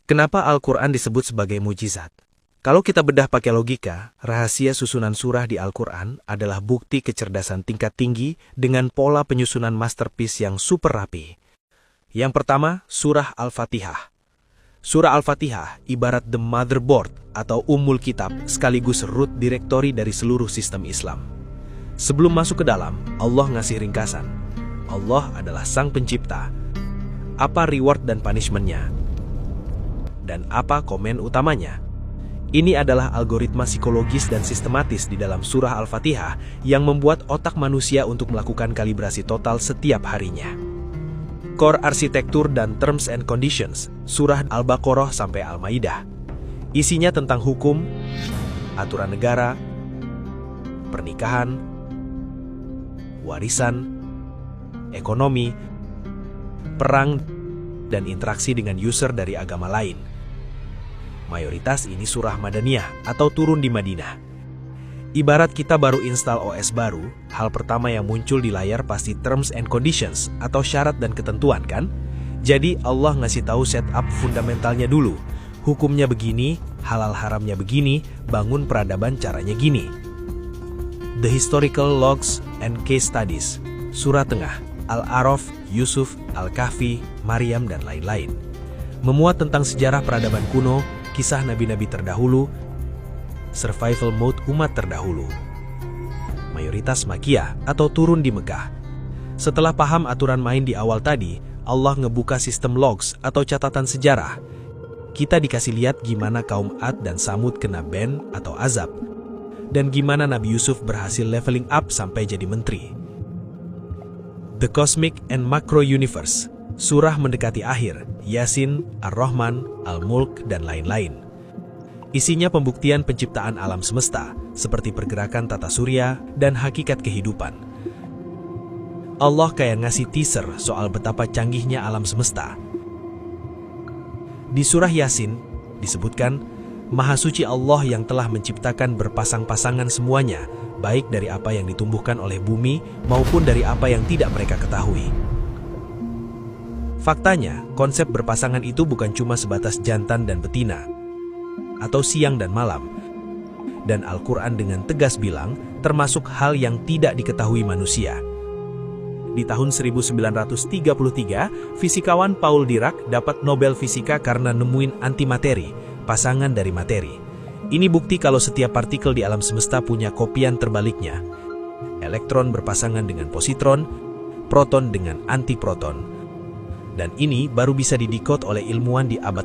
Kenapa Al-Quran disebut sebagai mujizat? Kalau kita bedah pakai logika, rahasia susunan surah di Al-Quran adalah bukti kecerdasan tingkat tinggi dengan pola penyusunan masterpiece yang super rapi. Yang pertama, surah Al-Fatihah. Surah Al-Fatihah ibarat the motherboard atau ummul kitab sekaligus root directory dari seluruh sistem Islam. Sebelum masuk ke dalam, Allah ngasih ringkasan. Allah adalah sang pencipta. Apa reward dan punishment-nya? Dan apa komen utamanya? Ini adalah algoritma psikologis dan sistematis di dalam surah Al-Fatihah yang membuat otak manusia untuk melakukan kalibrasi total setiap harinya. Core arsitektur dan terms and conditions, surah Al-Baqarah sampai Al-Maidah. Isinya tentang hukum, aturan negara, pernikahan, warisan, ekonomi, perang, dan interaksi dengan user dari agama lain. Mayoritas ini surah Madaniyah atau turun di Madinah. Ibarat kita baru install OS baru, hal pertama yang muncul di layar pasti terms and conditions atau syarat dan ketentuan kan? Jadi Allah ngasih tahu setup fundamentalnya dulu. Hukumnya begini, halal haramnya begini, bangun peradaban caranya gini. The Historical Logs and Case Studies, Surah Tengah, Al-A'raf, Yusuf, Al-Kahfi, Maryam, dan lain-lain. Memuat tentang sejarah peradaban kuno, kisah nabi-nabi terdahulu, survival mode umat terdahulu. Mayoritas Makkiyah atau turun di Mekah. Setelah paham aturan main di awal tadi, Allah ngebuka sistem logs atau catatan sejarah. Kita dikasih lihat gimana kaum Ad dan Samud kena ban atau azab, dan gimana Nabi Yusuf berhasil leveling up sampai jadi menteri. The Cosmic and Macro Universe, surah mendekati akhir, Yasin, Ar-Rahman, Al-Mulk, dan lain-lain. Isinya pembuktian penciptaan alam semesta, seperti pergerakan tata surya dan hakikat kehidupan. Allah kayak ngasih teaser soal betapa canggihnya alam semesta. Di surah Yasin, disebutkan, Maha Suci Allah yang telah menciptakan berpasang-pasangan semuanya, baik dari apa yang ditumbuhkan oleh bumi maupun dari apa yang tidak mereka ketahui. Faktanya, konsep berpasangan itu bukan cuma sebatas jantan dan betina, atau siang dan malam. Dan Al-Quran dengan tegas bilang, termasuk hal yang tidak diketahui manusia. Di tahun 1933, fisikawan Paul Dirac dapat Nobel Fisika karena nemuin antimateri, pasangan dari materi. Ini bukti kalau setiap partikel di alam semesta punya kopian terbaliknya. Elektron berpasangan dengan positron, proton dengan antiproton. Dan ini baru bisa didekode oleh ilmuwan di abad